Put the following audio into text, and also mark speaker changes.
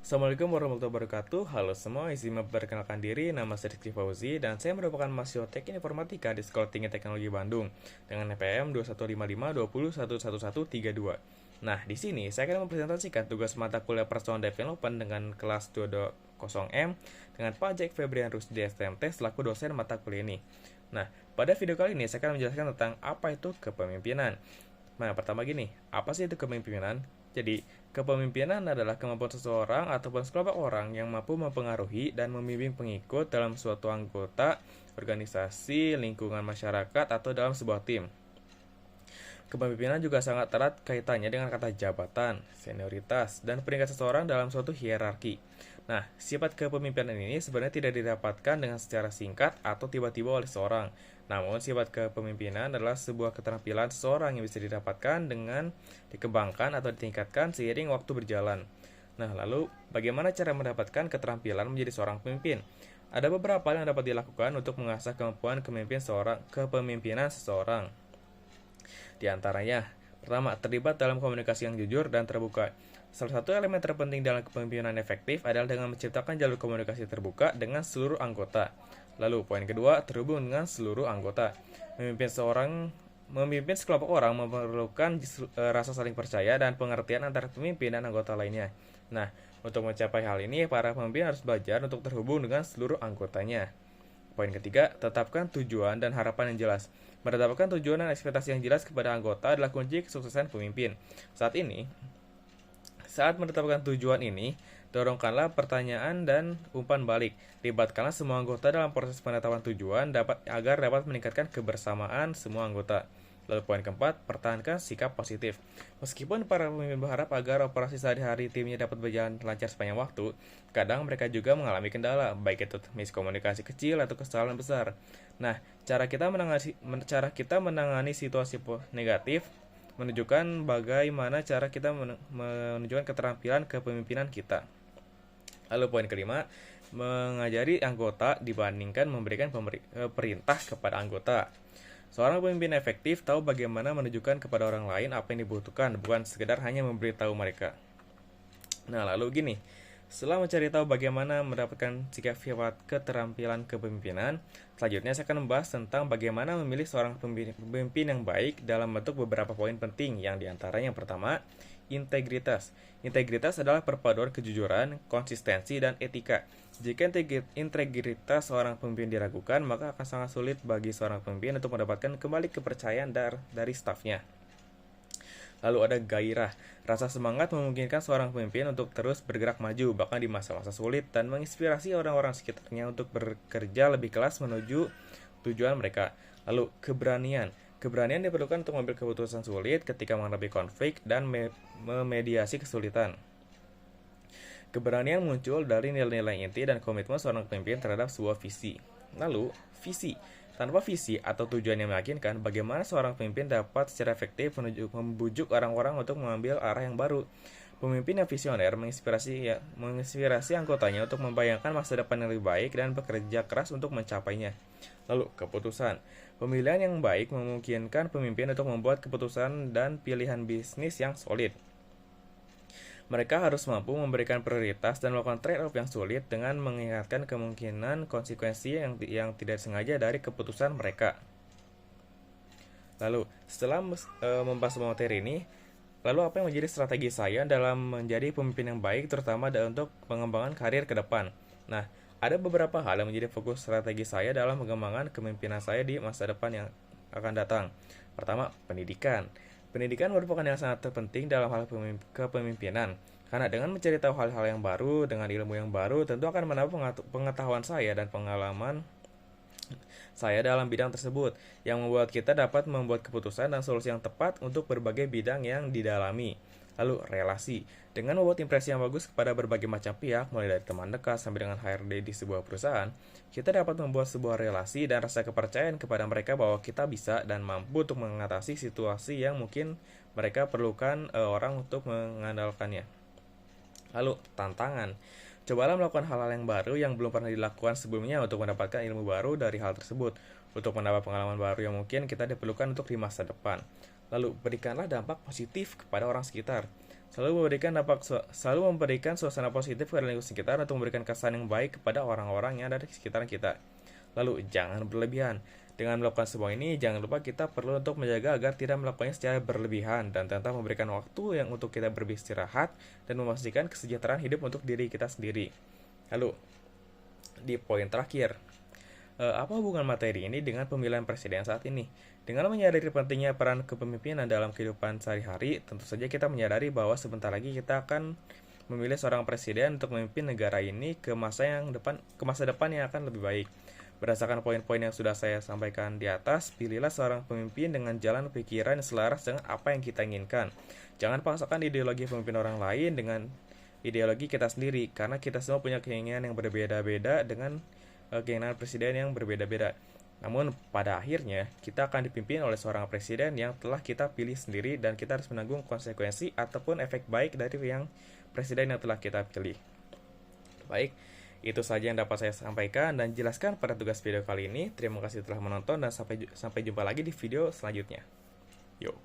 Speaker 1: Assalamualaikum warahmatullahi wabarakatuh. Halo semua, izin memperkenalkan diri. Nama saya Rizky Fauzi dan saya merupakan mahasiswa Teknik Informatika di Sekolah Tinggi Teknologi Bandung dengan NPM 215520111132. Nah, di sini saya akan mempresentasikan tugas mata kuliah Personal Development dengan kelas 220M dengan Pak Jack Febrian Rusdi STMT selaku dosen mata kuliah ini. Nah, pada video kali ini saya akan menjelaskan tentang apa itu kepemimpinan. Nah, pertama gini, apa sih itu kepemimpinan? Jadi, kepemimpinan adalah kemampuan seseorang ataupun sekelompok orang yang mampu mempengaruhi dan membimbing pengikut dalam suatu anggota, organisasi, lingkungan masyarakat, atau dalam sebuah tim. Kepemimpinan juga sangat erat kaitannya dengan kata jabatan, senioritas, dan peringkat seseorang dalam suatu hierarki. Nah, sifat kepemimpinan ini sebenarnya tidak didapatkan dengan secara singkat atau tiba-tiba oleh seseorang. Namun, sifat kepemimpinan adalah sebuah keterampilan seseorang yang bisa didapatkan dengan dikembangkan atau ditingkatkan seiring waktu berjalan. Nah, lalu bagaimana cara mendapatkan keterampilan menjadi seorang pemimpin? Ada beberapa hal yang dapat dilakukan untuk mengasah kemampuan kepemimpinan seseorang. Di antaranya, pertama, terlibat dalam komunikasi yang jujur dan terbuka. Salah satu elemen terpenting dalam kepemimpinan efektif adalah dengan menciptakan jalur komunikasi terbuka dengan seluruh anggota. Lalu, poin kedua, terhubung dengan seluruh anggota. Memimpin sekelompok orang memerlukan rasa saling percaya dan pengertian antara pemimpin dan anggota lainnya. Nah, untuk mencapai hal ini, para pemimpin harus belajar untuk terhubung dengan seluruh anggotanya. Poin ketiga, tetapkan tujuan dan harapan yang jelas. Menetapkan tujuan dan ekspektasi yang jelas kepada anggota adalah kunci kesuksesan pemimpin. Saat menetapkan tujuan ini, dorongkanlah pertanyaan dan umpan balik. Libatkanlah semua anggota dalam proses penetapan tujuan agar dapat meningkatkan kebersamaan semua anggota. Lalu poin keempat, pertahankan sikap positif. Meskipun para pemimpin berharap agar operasi sehari-hari timnya dapat berjalan lancar sepanjang waktu, kadang mereka juga mengalami kendala, baik itu miskomunikasi kecil atau kesalahan besar. Nah, cara kita menangani situasi negatif menunjukkan bagaimana cara kita menunjukkan keterampilan kepemimpinan kita. Lalu poin kelima, mengajari anggota dibandingkan memberikan perintah kepada anggota. Seorang pemimpin efektif tahu bagaimana menunjukkan kepada orang lain apa yang dibutuhkan, bukan sekedar hanya memberitahu mereka. Nah, lalu gini, setelah mencari tahu bagaimana mendapatkan sifat keterampilan kepemimpinan, selanjutnya saya akan membahas tentang bagaimana memilih seorang pemimpin yang baik dalam bentuk beberapa poin penting, yang diantaranya yang pertama, integritas. Integritas adalah perpaduan kejujuran, konsistensi, dan etika. Jika integritas seorang pemimpin diragukan, maka akan sangat sulit bagi seorang pemimpin untuk mendapatkan kembali kepercayaan dari stafnya. Lalu ada gairah. Rasa semangat memungkinkan seorang pemimpin untuk terus bergerak maju, bahkan di masa-masa sulit, dan menginspirasi orang-orang sekitarnya untuk bekerja lebih keras menuju tujuan mereka. Lalu keberanian. Keberanian diperlukan untuk mengambil keputusan sulit ketika menghadapi konflik dan memediasi kesulitan. Keberanian muncul dari nilai-nilai inti dan komitmen seorang pemimpin terhadap sebuah visi. Lalu, visi. Tanpa visi atau tujuan yang meyakinkan, bagaimana seorang pemimpin dapat secara efektif membujuk orang-orang untuk mengambil arah yang baru. Pemimpin yang visioner menginspirasi anggotanya untuk membayangkan masa depan yang lebih baik dan bekerja keras untuk mencapainya. Lalu, keputusan. Pemilihan yang baik memungkinkan pemimpin untuk membuat keputusan dan pilihan bisnis yang solid. Mereka harus mampu memberikan prioritas dan melakukan trade-off yang sulit dengan mengingatkan kemungkinan konsekuensi yang tidak sengaja dari keputusan mereka. Lalu, setelah membahas materi ini, lalu apa yang menjadi strategi saya dalam menjadi pemimpin yang baik, terutama untuk pengembangan karir ke depan? Nah, ada beberapa hal yang menjadi fokus strategi saya dalam pengembangan kepemimpinan saya di masa depan yang akan datang. Pertama, pendidikan. Pendidikan merupakan yang sangat terpenting dalam hal kepemimpinan. Karena dengan mencari tahu hal-hal yang baru, dengan ilmu yang baru, tentu akan menambah pengetahuan saya dan pengalaman saya dalam bidang tersebut, yang membuat kita dapat membuat keputusan dan solusi yang tepat untuk berbagai bidang yang didalami. Lalu, relasi. Dengan membuat impresi yang bagus kepada berbagai macam pihak, mulai dari teman dekat sampai dengan HRD di sebuah perusahaan, kita dapat membuat sebuah relasi dan rasa kepercayaan kepada mereka bahwa kita bisa dan mampu untuk mengatasi situasi yang mungkin mereka perlukan orang untuk mengandalkannya. Lalu, tantangan. Cobalah melakukan hal-hal yang baru yang belum pernah dilakukan sebelumnya untuk mendapatkan ilmu baru dari hal tersebut, untuk mendapat pengalaman baru yang mungkin kita diperlukan untuk di masa depan. Lalu, berikanlah dampak positif kepada orang sekitar. Selalu memberikan suasana positif ke lingkungan sekitar untuk memberikan kesan yang baik kepada orang-orang yang ada di sekitaran kita. Lalu, jangan berlebihan. Dengan melakukan semua ini, jangan lupa kita perlu untuk menjaga agar tidak melakukannya secara berlebihan dan tetap memberikan waktu yang untuk kita beristirahat dan memastikan kesejahteraan hidup untuk diri kita sendiri. Lalu, di poin terakhir, apa hubungan materi ini dengan pemilihan presiden saat ini? Dengan menyadari pentingnya peran kepemimpinan dalam kehidupan sehari-hari, tentu saja kita menyadari bahwa sebentar lagi kita akan memilih seorang presiden untuk memimpin negara ini ke masa depan yang akan lebih baik. Berdasarkan poin-poin yang sudah saya sampaikan di atas, pilihlah seorang pemimpin dengan jalan pikiran yang selaras dengan apa yang kita inginkan. Jangan paksakan ideologi pemimpin orang lain dengan ideologi kita sendiri, karena kita semua punya keinginan yang berbeda-beda dengan keinginan presiden yang berbeda-beda. Namun, pada akhirnya, kita akan dipimpin oleh seorang presiden yang telah kita pilih sendiri dan kita harus menanggung konsekuensi ataupun efek baik dari yang presiden yang telah kita pilih. Baik, itu saja yang dapat saya sampaikan dan jelaskan pada tugas video kali ini. Terima kasih telah menonton dan sampai jumpa lagi di video selanjutnya. Yo.